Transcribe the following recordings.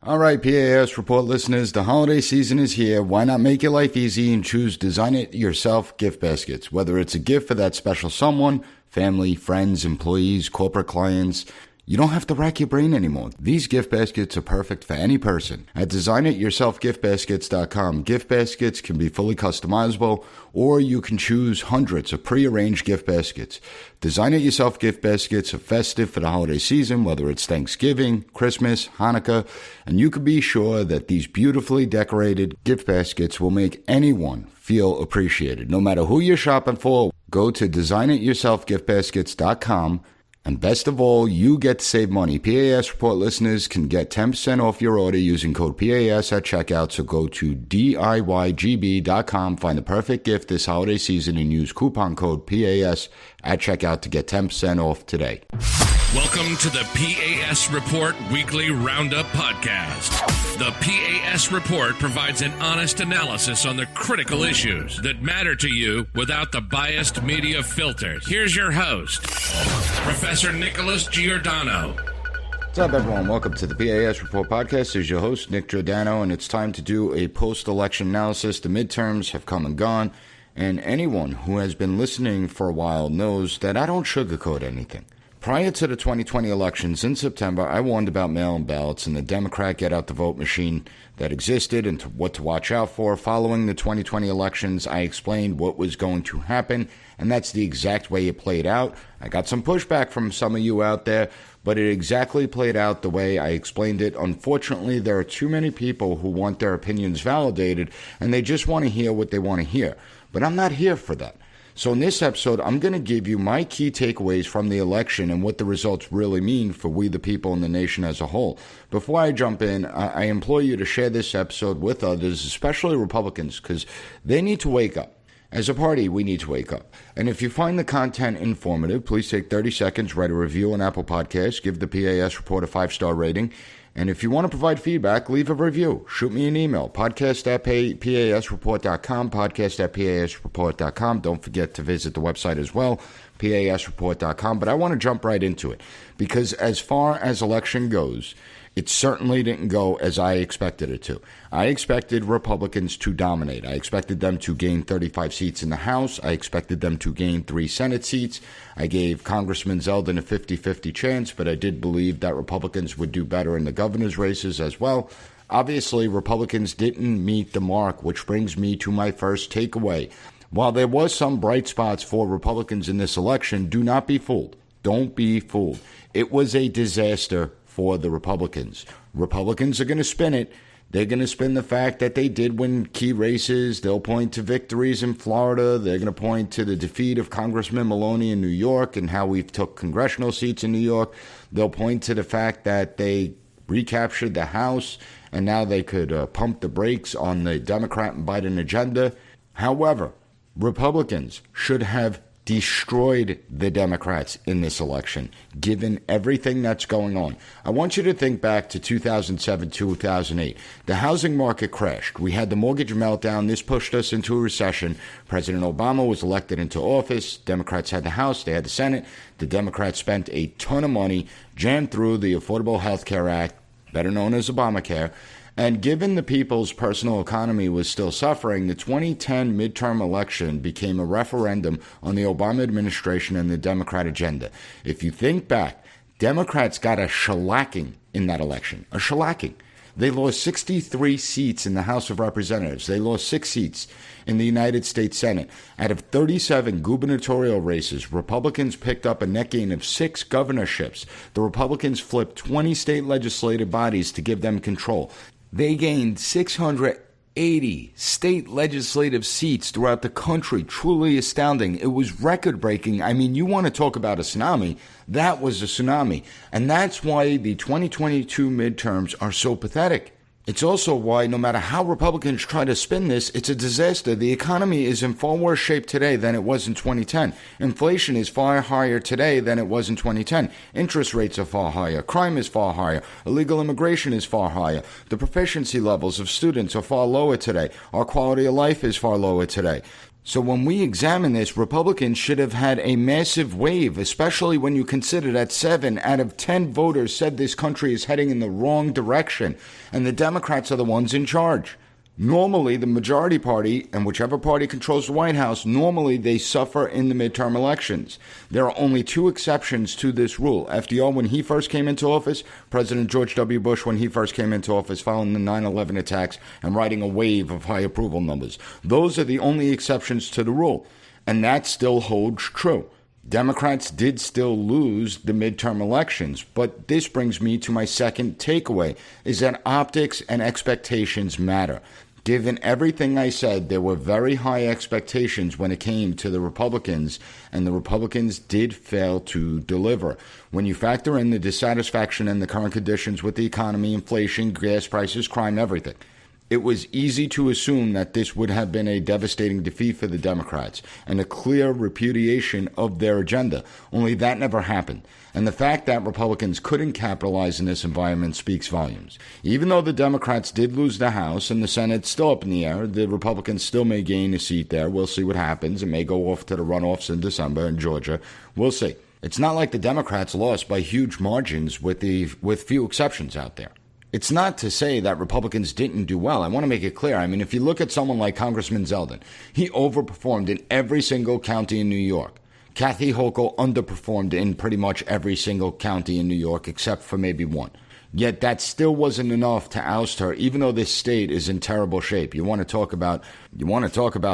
All right, P.A.S. report listeners, the holiday season is here. Why not make your life easy and choose design-it-yourself gift baskets? Whether it's a gift for that special someone, family, friends, employees, corporate clients, you don't have to rack your brain anymore. These gift baskets are perfect for any person. At designityourselfgiftbaskets.com, gift baskets can be fully customizable, or you can choose hundreds of pre-arranged gift baskets. Design It Yourself gift baskets are festive for the holiday season, whether it's Thanksgiving, Christmas, Hanukkah, and you can be sure that these beautifully decorated gift baskets will make anyone feel appreciated. No matter who you're shopping for, go to designityourselfgiftbaskets.com. And best of all, you get to save money. P.A.S. report listeners can get 10% off your order using code P.A.S. at checkout. So go to DIYGB.com, find the perfect gift this holiday season, and use coupon code P.A.S. at checkout to get 10% off today. Welcome to the P.A.S. Report Weekly Roundup Podcast. The P.A.S. Report provides an honest analysis on the critical issues that matter to you without the biased media filters. Here's your host, Professor Nicholas Giordano. What's up, everyone? Welcome to the P.A.S. Report Podcast. This is your host, Nick Giordano, and it's time to do a post-election analysis. The midterms have come and gone, and anyone who has been listening for a while knows that I don't sugarcoat anything. Prior to the 2020 elections in September, I warned about mail-in ballots and the Democrat get-out-the-vote machine that existed and what to watch out for. Following the 2020 elections, I explained what was going to happen, and that's the exact way it played out. I got some pushback from some of you out there, but it exactly played out the way I explained it. Unfortunately, there are too many people who want their opinions validated, and they just want to hear what they want to hear. But I'm not here for that. So in this episode, I'm going to give you my key takeaways from the election and what the results really mean for we the people and the nation as a whole. Before I jump in, I implore you to share this episode with others, especially Republicans, because they need to wake up. As a party, we need to wake up. And if you find the content informative, please take 30 seconds, write a review on Apple Podcasts, give the PAS Report a 5-star rating. And if you want to provide feedback, leave a review. Shoot me an email, podcast@pasreport.com, podcast@pasreport.com. Don't forget to visit the website as well, pasreport.com. But I want to jump right into it, because as far as election goes, it certainly didn't go as I expected it to. I expected Republicans to dominate. I expected them to gain 35 seats in the House. I expected them to gain 3 Senate seats. I gave Congressman Zeldin a 50-50 chance, but I did believe that Republicans would do better in the governor's races as well. Obviously, Republicans didn't meet the mark, which brings me to my first takeaway. While there was some bright spots for Republicans in this election, do not be fooled. Don't be fooled. It was a disaster for the Republicans. Republicans are going to spin it. They're going to spin the fact that they did win key races. They'll point to victories in Florida. They're going to point to the defeat of Congressman Maloney in New York and how we took congressional seats in New York. They'll point to the fact that they recaptured the House and now they could pump the brakes on the Democrat and Biden agenda. However, Republicans should have destroyed the Democrats in this election, given everything that's going on. I want you to think back to 2007, 2008. The housing market crashed. We had the mortgage meltdown. This pushed us into a recession. President Obama was elected into office. Democrats had the House. They had the Senate. The Democrats spent a ton of money, jammed through the Affordable Health Care Act, better known as Obamacare. And given the people's personal economy was still suffering, the 2010 midterm election became a referendum on the Obama administration and the Democrat agenda. If you think back, Democrats got a shellacking in that election, a shellacking. They lost 63 seats in the House of Representatives. They lost 6 seats in the United States Senate. Out of 37 gubernatorial races, Republicans picked up a net gain of 6 governorships. The Republicans flipped 20 state legislative bodies to give them control. They gained 680 state legislative seats throughout the country. Truly astounding. It was record-breaking. I mean, you want to talk about a tsunami. That was a tsunami. And that's why the 2022 midterms are so pathetic. It's also why, no matter how Republicans try to spin this, it's a disaster. The economy is in far worse shape today than it was in 2010. Inflation is far higher today than it was in 2010. Interest rates are far higher. Crime is far higher. Illegal immigration is far higher. The proficiency levels of students are far lower today. Our quality of life is far lower today. So when we examine this, Republicans should have had a massive wave, especially when you consider that 7 out of 10 voters said this country is heading in the wrong direction, and the Democrats are the ones in charge. Normally, the majority party, and whichever party controls the White House, normally they suffer in the midterm elections. There are only 2 exceptions to this rule. FDR, when he first came into office, President George W. Bush, when he first came into office, following the 9/11 attacks and riding a wave of high approval numbers. Those are the only exceptions to the rule, and that still holds true. Democrats did still lose the midterm elections, but this brings me to my second takeaway, is that optics and expectations matter. Given everything I said, there were very high expectations when it came to the Republicans, and the Republicans did fail to deliver. When you factor in the dissatisfaction and the current conditions with the economy, inflation, gas prices, crime, everything, it was easy to assume that this would have been a devastating defeat for the Democrats and a clear repudiation of their agenda. Only that never happened. And the fact that Republicans couldn't capitalize in this environment speaks volumes. Even though the Democrats did lose the House and the Senate's still up in the air, the Republicans still may gain a seat there. We'll see what happens. It may go off to the runoffs in December in Georgia. We'll see. It's not like the Democrats lost by huge margins with few exceptions out there. It's not to say that Republicans didn't do well. I want to make it clear. I mean, if you look at someone like Congressman Zeldin, he overperformed in every single county in New York. Kathy Hochul underperformed in pretty much every single county in New York except for maybe one. Yet that still wasn't enough to oust her, even though this state is in terrible shape. You want to talk about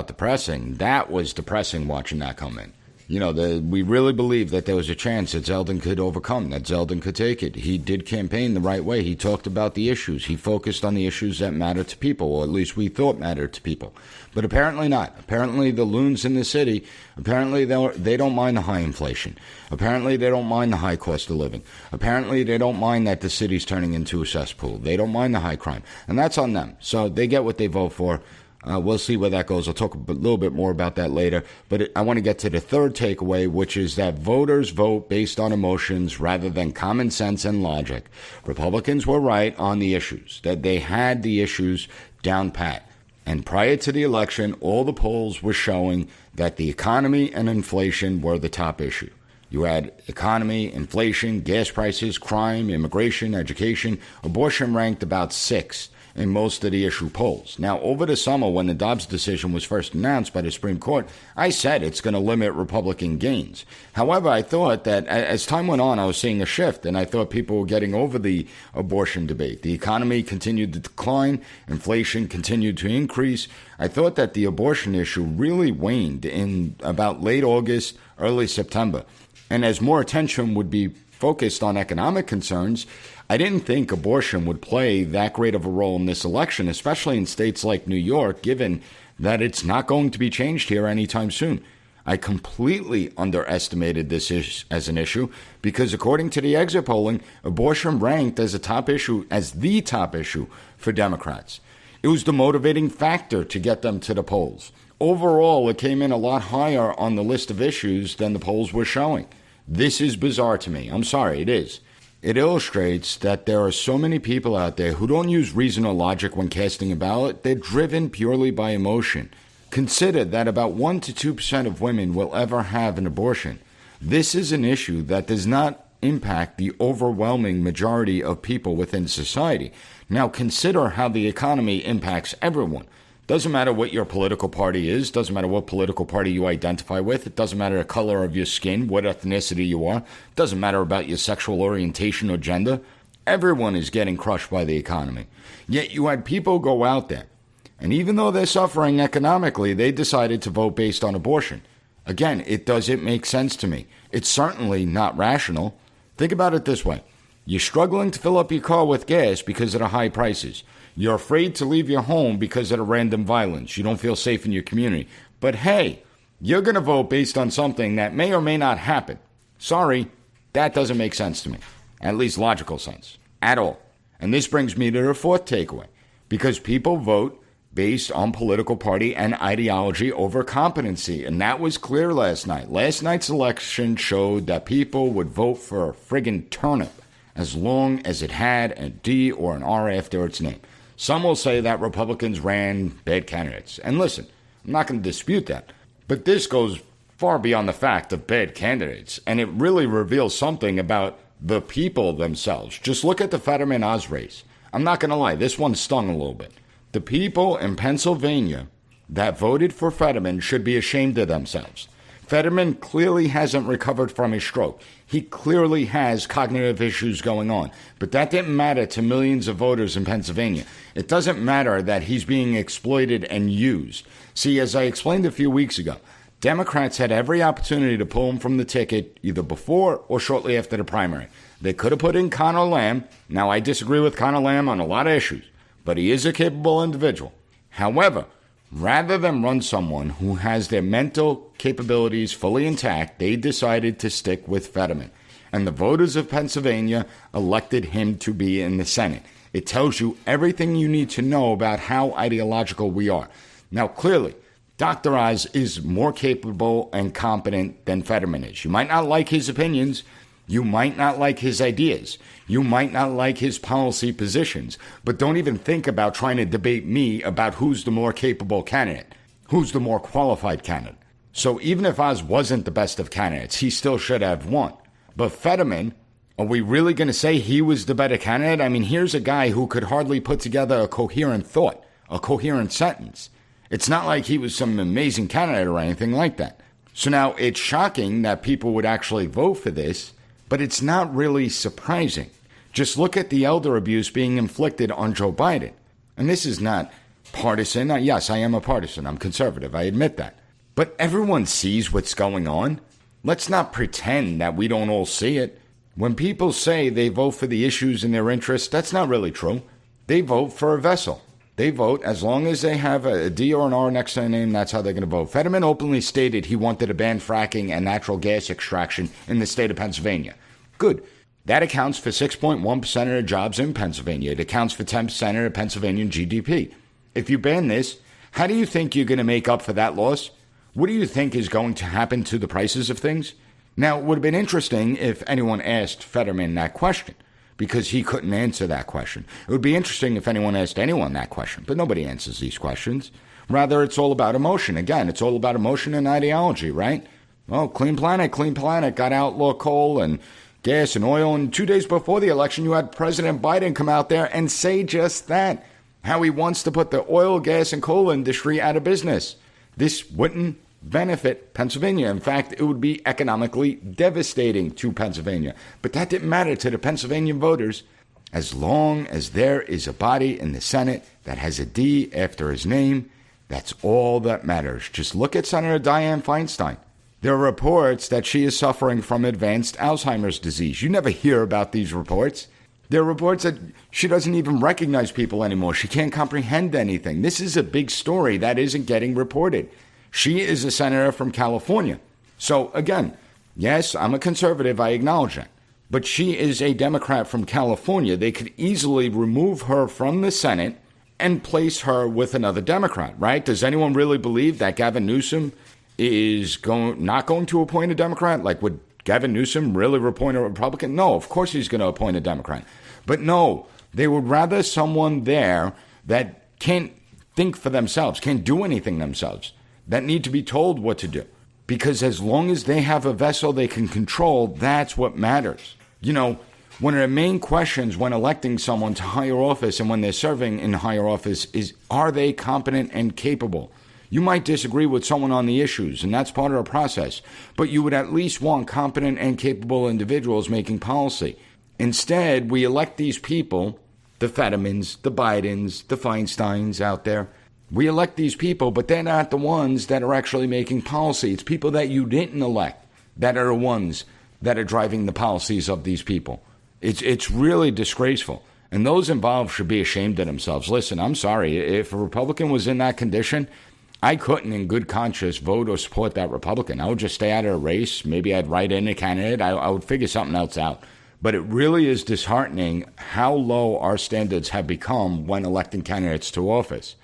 depressing. That was depressing watching that come in. You know, we really believed that there was a chance that Zeldin could overcome, that Zeldin could take it. He did campaign the right way. He talked about the issues. He focused on the issues that matter to people, or at least we thought mattered to people. But apparently not. Apparently the loons in the city, apparently they don't mind the high inflation. Apparently they don't mind the high cost of living. Apparently they don't mind that the city's turning into a cesspool. They don't mind the high crime. And that's on them. So they get what they vote for. We'll see where that goes. I'll talk a little bit more about that later. But I want to get to the third takeaway, which is that voters vote based on emotions rather than common sense and logic. Republicans were right on the issues, that they had the issues down pat. And prior to the election, all the polls were showing that the economy and inflation were the top issue. You had economy, inflation, gas prices, crime, immigration, education. Abortion ranked about 6 in most of the issue polls. Now, over the summer, when the Dobbs decision was first announced by the Supreme Court, I said it's going to limit Republican gains. However, I thought that as time went on, I was seeing a shift, and I thought people were getting over the abortion debate. The economy continued to decline. Inflation continued to increase. I thought that the abortion issue really waned in about late August, early September. And as more attention would be focused on economic concerns, I didn't think abortion would play that great of a role in this election, especially in states like New York, given that it's not going to be changed here anytime soon. I completely underestimated this as an issue because according to the exit polling, abortion ranked as the top issue for Democrats. It was the motivating factor to get them to the polls. Overall, it came in a lot higher on the list of issues than the polls were showing. This is bizarre to me. I'm sorry, it is. It illustrates that there are so many people out there who don't use reason or logic when casting a ballot. They're driven purely by emotion. Consider that about 1% to 2% of women will ever have an abortion. This is an issue that does not impact the overwhelming majority of people within society. Now consider how the economy impacts everyone. Doesn't matter what your political party is, doesn't matter what political party you identify with, it doesn't matter the color of your skin, what ethnicity you are, doesn't matter about your sexual orientation or gender. Everyone is getting crushed by the economy. Yet you had people go out there, and even though they're suffering economically, they decided to vote based on abortion. Again, it doesn't make sense to me. It's certainly not rational. Think about it this way. You're struggling to fill up your car with gas because of the high prices. You're afraid to leave your home because of the random violence. You don't feel safe in your community. But hey, you're going to vote based on something that may or may not happen. Sorry, that doesn't make sense to me. At least logical sense. At all. And this brings me to the fourth takeaway. Because people vote based on political party and ideology over competency. And that was clear last night. Last night's election showed that people would vote for a friggin' turnip as long as it had a D or an R after its name. Some will say that Republicans ran bad candidates. And listen, I'm not going to dispute that. But this goes far beyond the fact of bad candidates, and it really reveals something about the people themselves. Just look at the Fetterman-Oz race. I'm not going to lie, this one stung a little bit. The people in Pennsylvania that voted for Fetterman should be ashamed of themselves. Fetterman clearly hasn't recovered from his stroke. He clearly has cognitive issues going on. But that didn't matter to millions of voters in Pennsylvania. It doesn't matter that he's being exploited and used. See, as I explained a few weeks ago, Democrats had every opportunity to pull him from the ticket either before or shortly after the primary. They could have put in Conor Lamb. Now, I disagree with Conor Lamb on a lot of issues, but he is a capable individual. However, rather than run someone who has their mental capabilities fully intact, they decided to stick with Fetterman. And the voters of Pennsylvania elected him to be in the Senate. It tells you everything you need to know about how ideological we are. Now, clearly, Dr. Oz is more capable and competent than Fetterman is. You might not like his opinions. You might not like his ideas. You might not like his policy positions. But don't even think about trying to debate me about who's the more capable candidate, who's the more qualified candidate. So even if Oz wasn't the best of candidates, he still should have won. But Fetterman, are we really going to say he was the better candidate? I mean, here's a guy who could hardly put together a coherent thought, a coherent sentence. It's not like he was some amazing candidate or anything like that. So now it's shocking that people would actually vote for this, but it's not really surprising. Just look at the elder abuse being inflicted on Joe Biden. And this is not partisan. Yes, I am a partisan. I'm conservative. I admit that. But everyone sees what's going on. Let's not pretend that we don't all see it. When people say they vote for the issues in their interest, that's not really true. They vote for a vessel. They vote as long as they have a D or an R next to their name, that's how they're going to vote. Fetterman openly stated he wanted to ban fracking and natural gas extraction in the state of Pennsylvania. Good. That accounts for 6.1% of the jobs in Pennsylvania. It accounts for 10% of the Pennsylvanian GDP. If you ban this, how do you think you're going to make up for that loss? What do you think is going to happen to the prices of things? Now, it would have been interesting if anyone asked Fetterman that question, because he couldn't answer that question. It would be interesting if anyone asked anyone that question, but nobody answers these questions. Rather, it's all about emotion. Again, it's all about emotion and ideology, right? Oh, clean planet, got outlaw coal and gas and oil. And 2 days before the election, you had President Biden come out there and say just that, how he wants to put the oil, gas, and coal industry out of business. This wouldn't benefit Pennsylvania. In fact, it would be economically devastating to Pennsylvania. But that didn't matter to the Pennsylvania voters as long as there is a body in the Senate that has a D after his name. That's all that matters. Just look at Senator Dianne Feinstein. There are reports that she is suffering from advanced Alzheimer's disease. You never hear about these reports. There are reports that she doesn't even recognize people anymore. She can't comprehend anything. This is a big story that isn't getting reported. She is a senator from California. So again, yes, I'm a conservative. I acknowledge that. But she is a Democrat from California. They could easily remove her from the Senate and place her with another Democrat, right? Does anyone really believe that Gavin Newsom is not going to appoint a Democrat? Like, would Gavin Newsom really appoint a Republican? No, of course he's going to appoint a Democrat. But no, they would rather someone there that can't think for themselves, can't do anything themselves, that need to be told what to do. Because as long as they have a vessel they can control, that's what matters. You know, one of the main questions when electing someone to higher office and when they're serving in higher office is, are they competent and capable? You might disagree with someone on the issues, and that's part of the process, but you would at least want competent and capable individuals making policy. Instead, we elect these people, the Fettermans, the Bidens, the Feinsteins out there. We elect these people, but they're not the ones that are actually making policy. It's people that you didn't elect that are the ones that are driving the policies of these people. It's really disgraceful. And those involved should be ashamed of themselves. Listen, I'm sorry. If a Republican was in that condition, I couldn't in good conscience vote or support that Republican. I would just stay out of a race. Maybe I'd write in a candidate. I would figure something else out. But it really is disheartening how low our standards have become when electing candidates to office.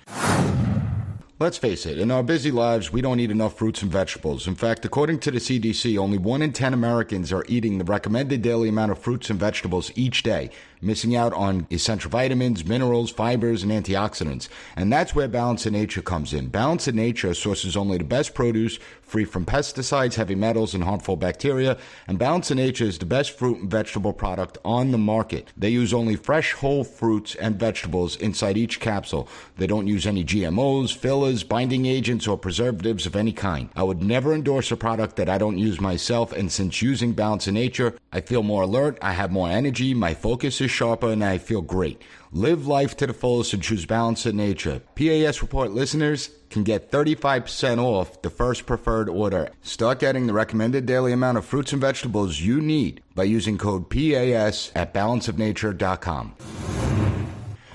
Let's face it, in our busy lives, we don't eat enough fruits and vegetables. In fact, according to the CDC, only 1 in 10 Americans are eating the recommended daily amount of fruits and vegetables each day, missing out on essential vitamins, minerals, fibers, and antioxidants. And that's where Balance of Nature comes in. Balance of Nature sources only the best produce, free from pesticides, heavy metals, and harmful bacteria. And Balance of Nature is the best fruit and vegetable product on the market. They use only fresh, whole fruits and vegetables inside each capsule. They don't use any GMOs, fillers, binding agents, or preservatives of any kind. I would never endorse a product that I don't use myself, and since using Balance of Nature, I feel more alert, I have more energy, my focus is sharper, and I feel great. Live life to the fullest and choose Balance of Nature. PAS Report listeners can get 35% off the first preferred order. Start getting the recommended daily amount of fruits and vegetables you need by using code PAS at balanceofnature.com.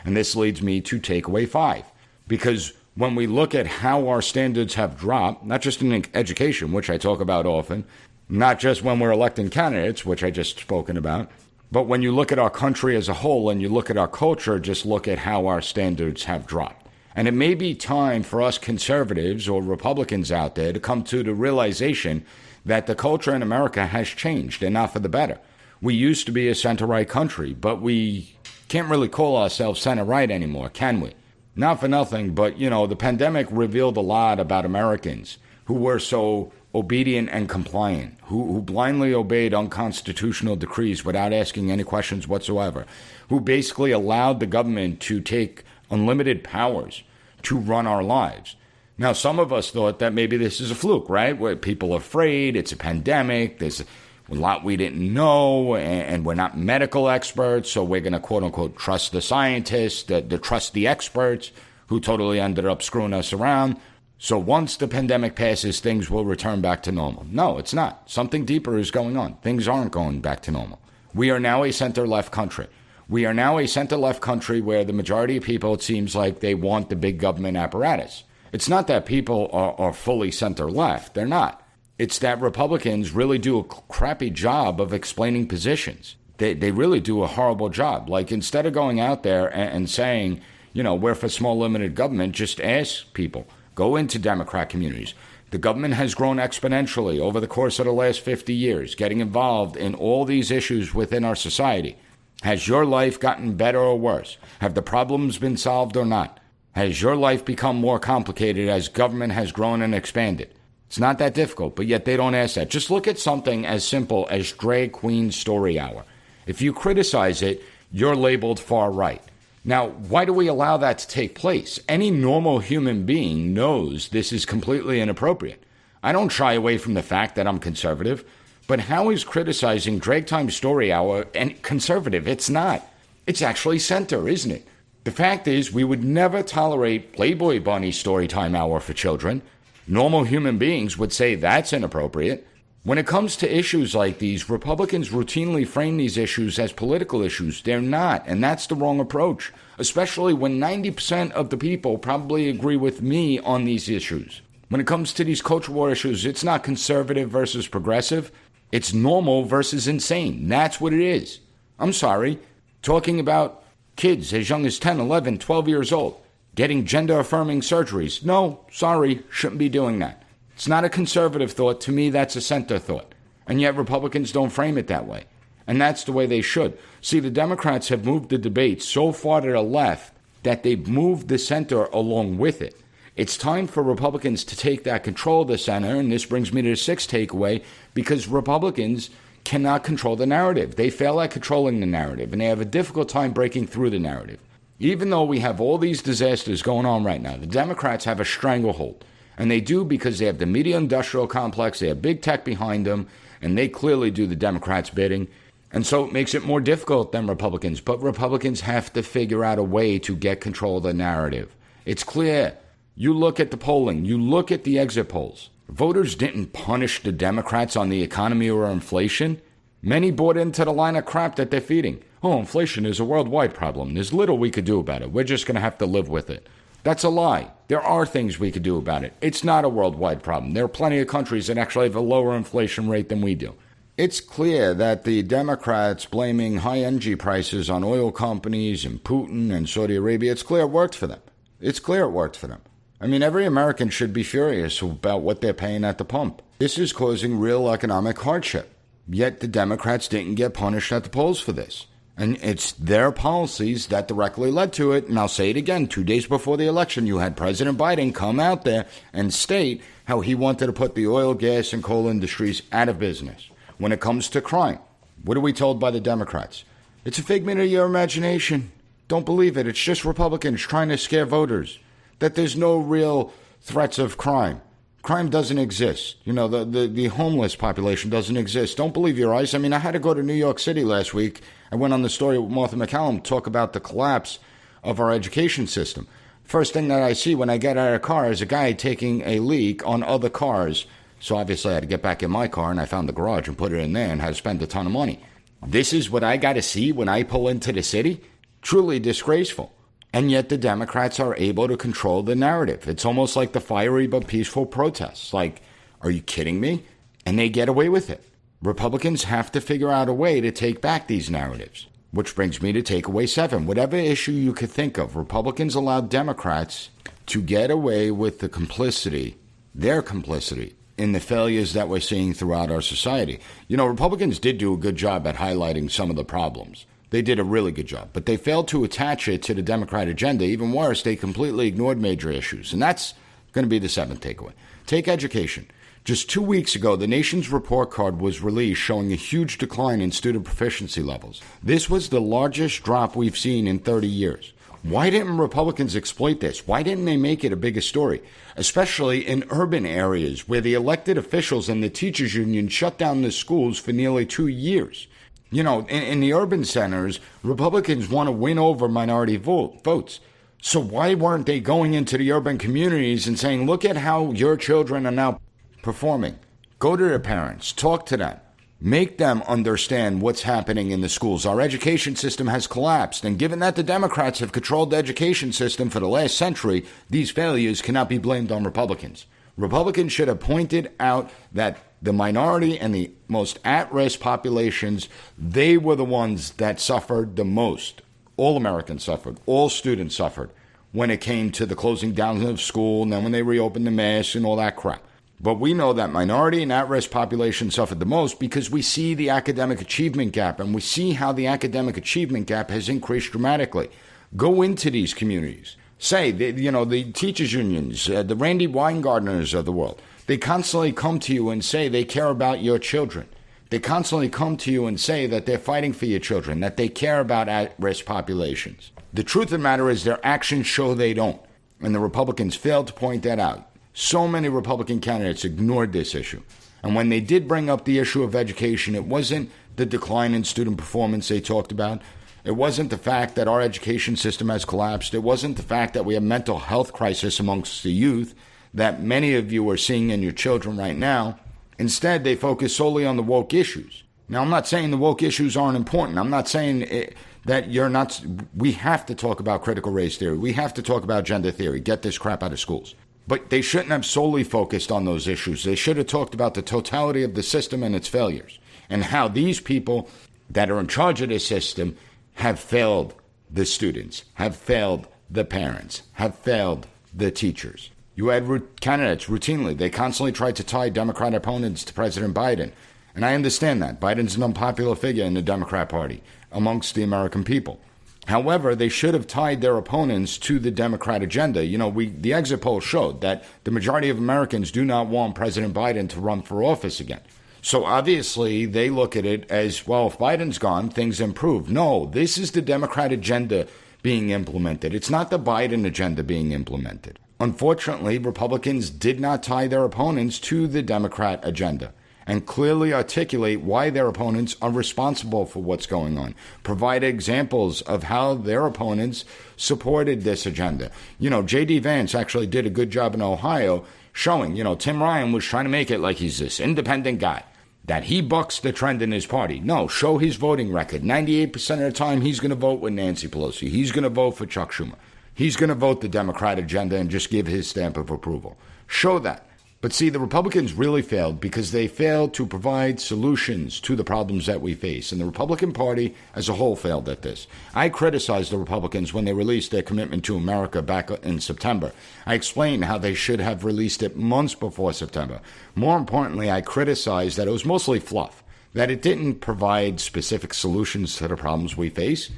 And this leads me to takeaway 5, because when we look at how our standards have dropped, not just in education, which I talk about often, not just when we're electing candidates, which I just spoken about, but when you look at our country as a whole and you look at our culture, just look at how our standards have dropped. And it may be time for us conservatives or Republicans out there to come to the realization that the culture in America has changed, and not for the better. We used to be a center-right country, but we can't really call ourselves center-right anymore, can we? Not for nothing, but, the pandemic revealed a lot about Americans who were so obedient and compliant, who blindly obeyed unconstitutional decrees without asking any questions whatsoever, who basically allowed the government to take unlimited powers to run our lives. Now, some of us thought that maybe this is a fluke, right? Where people are afraid, it's a pandemic, there's a lot we didn't know, and we're not medical experts, so we're going to, quote-unquote, trust the scientists, trust the experts, who totally ended up screwing us around. So once the pandemic passes, things will return back to normal. No, it's not. Something deeper is going on. Things aren't going back to normal. We are now a center-left country. We are now a center-left country where the majority of people, it seems like they want the big government apparatus. It's not that people are fully center-left. They're not. It's that Republicans really do a crappy job of explaining positions. They really do a horrible job. Like, instead of going out there and saying, we're for small limited government, just ask people. Go into Democrat communities. The government has grown exponentially over the course of the last 50 years, getting involved in all these issues within our society. Has your life gotten better or worse? Have the problems been solved or not? Has your life become more complicated as government has grown and expanded? It's not that difficult, but yet they don't ask that. Just look at something as simple as Drag Queen Story Hour. If you criticize it, you're labeled far right. Now, why do we allow that to take place? Any normal human being knows this is completely inappropriate. I don't shy away from the fact that I'm conservative, but how is criticizing Drag Time Story Hour and conservative? It's not. It's actually center, isn't it? The fact is, we would never tolerate Playboy Bunny Storytime Hour for children. Normal human beings would say that's inappropriate. When it comes to issues like these, Republicans routinely frame these issues as political issues. They're not, and that's the wrong approach, especially when 90% of the people probably agree with me on these issues. When it comes to these culture war issues, it's not conservative versus progressive. It's normal versus insane. That's what it is. I'm sorry. Talking about kids as young as 10, 11, 12 years old getting gender-affirming surgeries. No, sorry, shouldn't be doing that. It's not a conservative thought. To me, that's a center thought. And yet Republicans don't frame it that way. And that's the way they should. See, the Democrats have moved the debate so far to the left that they've moved the center along with it. It's time for Republicans to take that control of the center, and this brings me to the sixth takeaway, because Republicans cannot control the narrative. They fail at controlling the narrative, and they have a difficult time breaking through the narrative. Even though we have all these disasters going on right now, the Democrats have a stranglehold. And they do because they have the media-industrial complex, they have big tech behind them, and they clearly do the Democrats' bidding. And so it makes it more difficult than Republicans. But Republicans have to figure out a way to get control of the narrative. It's clear. You look at the polling. You look at the exit polls. Voters didn't punish the Democrats on the economy or inflation. Many bought into the line of crap that they're feeding. Oh, inflation is a worldwide problem. There's little we could do about it. We're just going to have to live with it. That's a lie. There are things we could do about it. It's not a worldwide problem. There are plenty of countries that actually have a lower inflation rate than we do. It's clear that the Democrats blaming high energy prices on oil companies and Putin and Saudi Arabia, it's clear it worked for them. It's clear it worked for them. I mean, every American should be furious about what they're paying at the pump. This is causing real economic hardship. Yet the Democrats didn't get punished at the polls for this. And it's their policies that directly led to it. And I'll say it again, 2 days before the election, you had President Biden come out there and state how he wanted to put the oil, gas, and coal industries out of business. When it comes to crime, what are we told by the Democrats? It's a figment of your imagination. Don't believe it. It's just Republicans trying to scare voters. That there's no real threats of crime. Crime doesn't exist. You know, the homeless population doesn't exist. Don't believe your eyes. I mean, I had to go to New York City last week. I went on the story with Martha McCallum, talk about the collapse of our education system. First thing that I see when I get out of the car is a guy taking a leak on other cars. So obviously I had to get back in my car, and I found the garage and put it in there and had to spend a ton of money. This is what I got to see when I pull into the city? Truly disgraceful. And yet the Democrats are able to control the narrative. It's almost like the fiery but peaceful protests. Like, are you kidding me? And they get away with it. Republicans have to figure out a way to take back these narratives. Which brings me to takeaway 7. Whatever issue you could think of, Republicans allowed Democrats to get away with the complicity, their complicity, in the failures that we're seeing throughout our society. You know, Republicans did do a good job at highlighting some of the problems. They did a really good job, but they failed to attach it to the Democrat agenda. Even worse, they completely ignored major issues. And that's going to be the 7th takeaway. Take education. Just 2 weeks ago, the nation's report card was released showing a huge decline in student proficiency levels. This was the largest drop we've seen in 30 years. Why didn't Republicans exploit this? Why didn't they make it a bigger story? Especially in urban areas where the elected officials and the teachers union shut down the schools for nearly 2 years. You know, in the urban centers, Republicans want to win over minority votes. So why weren't they going into the urban communities and saying, look at how your children are now performing? Go to their parents, talk to them, make them understand what's happening in the schools. Our education system has collapsed, and given that the Democrats have controlled the education system for the last century, these failures cannot be blamed on Republicans. Republicans should have pointed out that the minority and the most at-risk populations, they were the ones that suffered the most. All Americans suffered. All students suffered when it came to the closing down of school and then when they reopened the masks and all that crap. But we know that minority and at-risk populations suffered the most because we see the academic achievement gap, and we see how the academic achievement gap has increased dramatically. Go into these communities. Say, the teachers unions, the Randy Weingartners of the world, they constantly come to you and say they care about your children. They constantly come to you and say that they're fighting for your children, that they care about at-risk populations. The truth of the matter is their actions show they don't, and the Republicans failed to point that out. So many Republican candidates ignored this issue. And when they did bring up the issue of education, it wasn't the decline in student performance they talked about. It wasn't the fact that our education system has collapsed. It wasn't the fact that we have mental health crisis amongst the youth that many of you are seeing in your children right now. Instead, they focus solely on the woke issues. Now, I'm not saying the woke issues aren't important. I'm not saying that you're not. We have to talk about critical race theory. We have to talk about gender theory. Get this crap out of schools. But they shouldn't have solely focused on those issues. They should have talked about the totality of the system and its failures and how these people that are in charge of this system have failed the students, have failed the parents, have failed the teachers. You had candidates routinely. They constantly tried to tie Democrat opponents to President Biden. And I understand that. Biden's an unpopular figure in the Democrat Party amongst the American people. However, they should have tied their opponents to the Democrat agenda. You know, the exit poll showed that the majority of Americans do not want President Biden to run for office again. So obviously they look at it as, well, if Biden's gone, things improve. No, this is the Democrat agenda being implemented. It's not the Biden agenda being implemented. Unfortunately, Republicans did not tie their opponents to the Democrat agenda and clearly articulate why their opponents are responsible for what's going on. Provide examples of how their opponents supported this agenda. You know, J.D. Vance actually did a good job in Ohio showing, Tim Ryan was trying to make it like he's this independent guy, that he bucks the trend in his party. No, show his voting record. 98% of the time, he's going to vote with Nancy Pelosi. He's going to vote for Chuck Schumer. He's going to vote the Democrat agenda and just give his stamp of approval. Show that. But see, the Republicans really failed because they failed to provide solutions to the problems that we face. And the Republican Party as a whole failed at this. I criticized the Republicans when they released their commitment to America back in September. I explained how they should have released it months before September. More importantly, I criticized that it was mostly fluff. that it didn't provide specific solutions to the problems we face.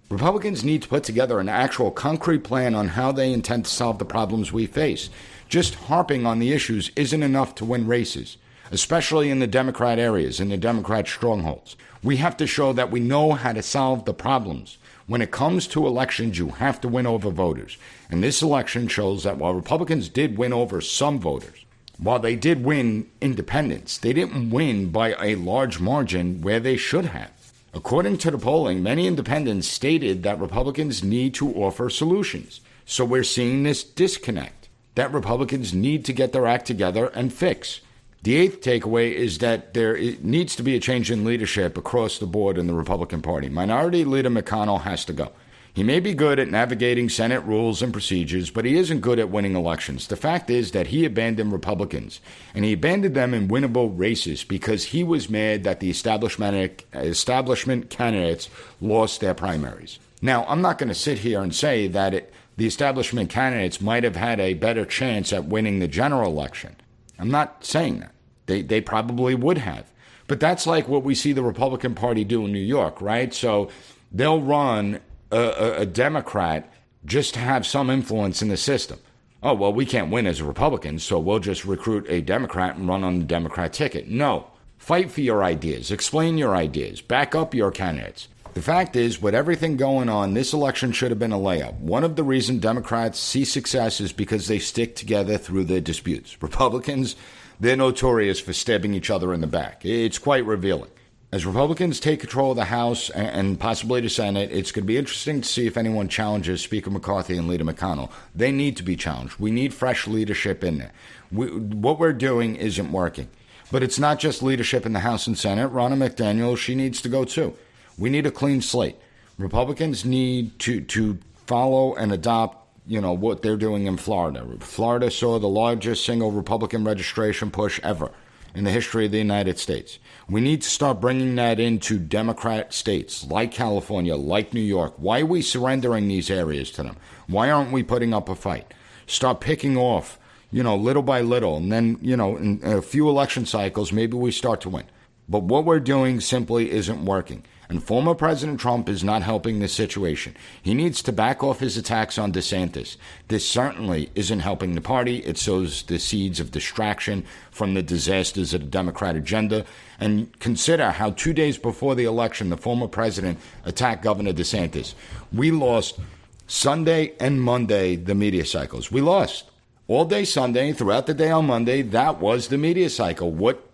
Republicans need to put together an actual concrete plan on how they intend to solve the problems we face. Just harping on the issues isn't enough to win races, especially in the Democrat areas, in the Democrat strongholds. We have to show that we know how to solve the problems. When it comes to elections, you have to win over voters. And this election shows that while Republicans did win over some voters, while they did win independents, they didn't win by a large margin where they should have. According to the polling, many independents stated that Republicans need to offer solutions. So we're seeing this disconnect that Republicans need to get their act together and fix. The eighth takeaway is that there needs to be a change in leadership across the board in the Republican Party. Minority Leader McConnell has to go. He may be good at navigating Senate rules and procedures, but he isn't good at winning elections. The fact is that he abandoned Republicans, and he abandoned them in winnable races because he was mad that the establishment candidates lost their primaries. Now, I'm not going to sit here and say that the establishment candidates might have had a better chance at winning the general election. I'm not saying that. They probably would have. But that's like what we see the Republican Party do in New York, right? So they'll run a Democrat just to have some influence in the system. Oh, well, we can't win as a Republican, so we'll just recruit a Democrat and run on the Democrat ticket. No. Fight for your ideas. Explain your ideas. Back up your candidates. The fact is, with everything going on, this election should have been a layup. One of the reasons Democrats see success is because they stick together through their disputes. Republicans, they're notorious for stabbing each other in the back. It's quite revealing. As Republicans take control of the House and possibly the Senate, it's going to be interesting to see if anyone challenges Speaker McCarthy and Leader McConnell. They need to be challenged. We need fresh leadership in there. What we're doing isn't working. But it's not just leadership in the House and Senate. Ronna McDaniel, she needs to go too. We need a clean slate. Republicans need to follow and adopt, what they're doing in Florida. Florida saw the largest single Republican registration push ever in the history of the United States. We need to start bringing that into Democrat states like California, like New York. Why are we surrendering these areas to them? Why aren't we putting up a fight? Start picking off, little by little. And then, in a few election cycles, maybe we start to win. But what we're doing simply isn't working. And former President Trump is not helping this situation. He needs to back off his attacks on DeSantis. This certainly isn't helping the party. It sows the seeds of distraction from the disasters of the Democrat agenda. And consider how 2 days before the election, the former president attacked Governor DeSantis. We lost Sunday and Monday, the media cycles. We lost. All day Sunday, throughout the day on Monday, that was the media cycle. What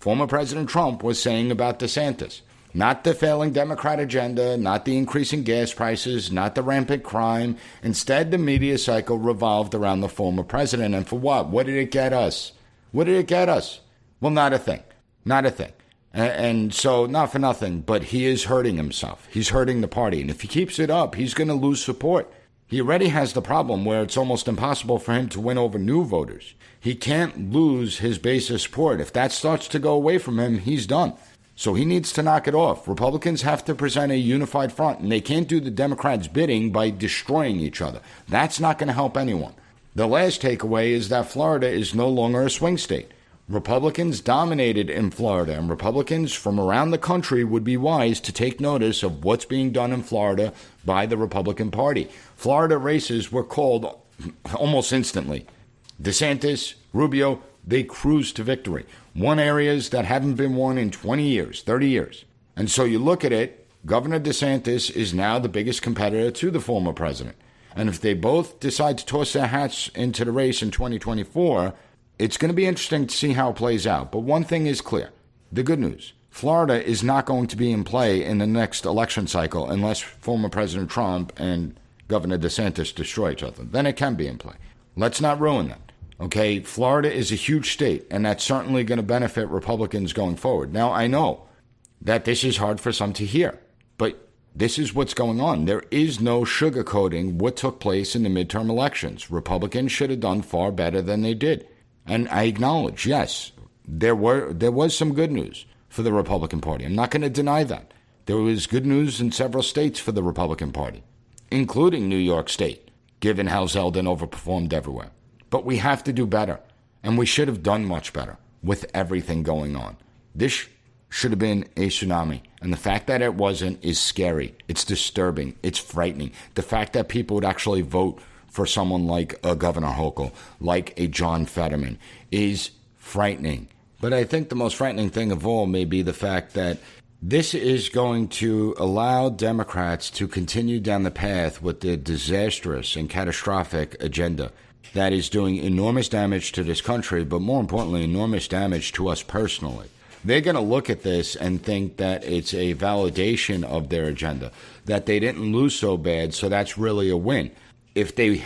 former President Trump was saying about DeSantis. Not the failing Democrat agenda, not the increasing gas prices, not the rampant crime. Instead, the media cycle revolved around the former president. And for what? What did it get us? What did it get us? Well, not a thing. Not a thing. And so, not for nothing, but he is hurting himself. He's hurting the party. And if he keeps it up, he's going to lose support. He already has the problem where it's almost impossible for him to win over new voters. He can't lose his base of support. If that starts to go away from him, he's done. So he needs to knock it off. Republicans have to present a unified front, and they can't do the Democrats' bidding by destroying each other. That's not going to help anyone. The last takeaway is that Florida is no longer a swing state. Republicans dominated in Florida, and Republicans from around the country would be wise to take notice of what's being done in Florida by the Republican Party. Florida races were called almost instantly. DeSantis, Rubio, they cruised to victory. Won areas that haven't been won in 20 years, 30 years. And so you look at it, Governor DeSantis is now the biggest competitor to the former president. And if they both decide to toss their hats into the race in 2024, it's going to be interesting to see how it plays out. But one thing is clear, the good news. Florida is not going to be in play in the next election cycle unless former President Trump and Governor DeSantis destroy each other. Then it can be in play. Let's not ruin that. Okay, Florida is a huge state, and that's certainly going to benefit Republicans going forward. Now, I know that this is hard for some to hear, but this is what's going on. There is no sugarcoating what took place in the midterm elections. Republicans should have done far better than they did. And I acknowledge, yes, there was some good news for the Republican Party. I'm not going to deny that. There was good news in several states for the Republican Party, including New York State, given how Zeldin overperformed everywhere. But we have to do better, and we should have done much better with everything going on. This should have been a tsunami. And the fact that it wasn't is scary. It's disturbing. It's frightening. The fact that people would actually vote for someone like a Governor Hochul, like a John Fetterman, is frightening. But I think the most frightening thing of all may be the fact that this is going to allow Democrats to continue down the path with their disastrous and catastrophic agenda that is doing enormous damage to this country, but more importantly, enormous damage to us personally. They're going to look at this and think that it's a validation of their agenda, that they didn't lose so bad, so that's really a win. If they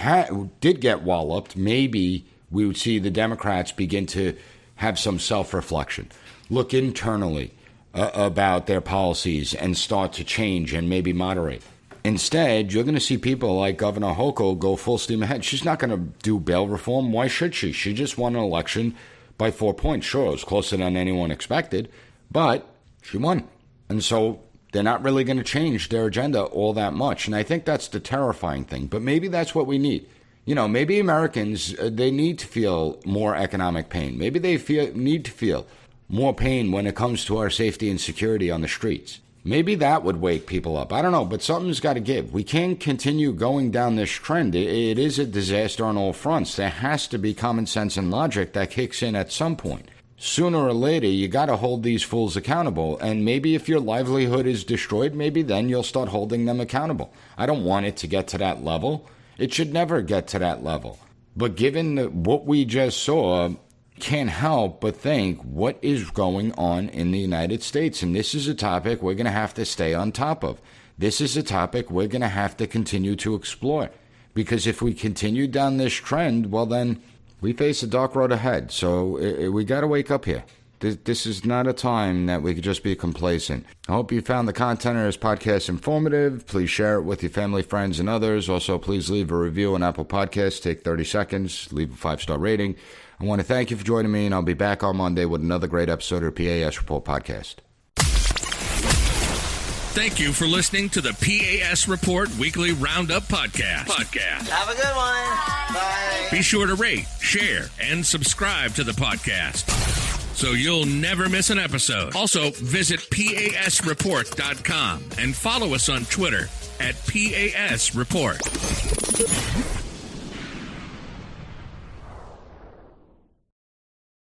did get walloped, maybe we would see the Democrats begin to have some self-reflection, look internally about their policies and start to change and maybe moderate. Instead, you're going to see people like Governor Hochul go full steam ahead. She's not going to do bail reform. Why should she? She just won an election by 4 points. Sure, it was closer than anyone expected, but she won. And so they're not really going to change their agenda all that much. And I think that's the terrifying thing. But maybe that's what we need. You know, maybe Americans, they need to feel more economic pain. Maybe they need to feel more pain when it comes to our safety and security on the streets. Maybe that would wake people up. I don't know, but something's got to give. We can't continue going down this trend. It is a disaster on all fronts. There has to be common sense and logic that kicks in at some point. Sooner or later, you got to hold these fools accountable. And maybe if your livelihood is destroyed, maybe then you'll start holding them accountable. I don't want it to get to that level. It should never get to that level. But given what we just saw, can't help but think, what is going on in the United States? And this is a topic we're going to have to stay on top of. This is a topic we're going to have to continue to explore. Because if we continue down this trend, well then, we face a dark road ahead. So we got to wake up here. This is not a time that we could just be complacent. I hope you found the content of this podcast informative. Please share it with your family, friends, and others. Also, please leave a review on Apple Podcasts. Take 30 seconds. Leave a 5-star rating. I want to thank you for joining me, and I'll be back on Monday with another great episode of the P.A.S. Report podcast. Thank you for listening to the P.A.S. Report Weekly Roundup Podcast. Have a good one. Bye. Be sure to rate, share, and subscribe to the podcast so you'll never miss an episode. Also, visit PASreport.com and follow us on Twitter at PAS Report.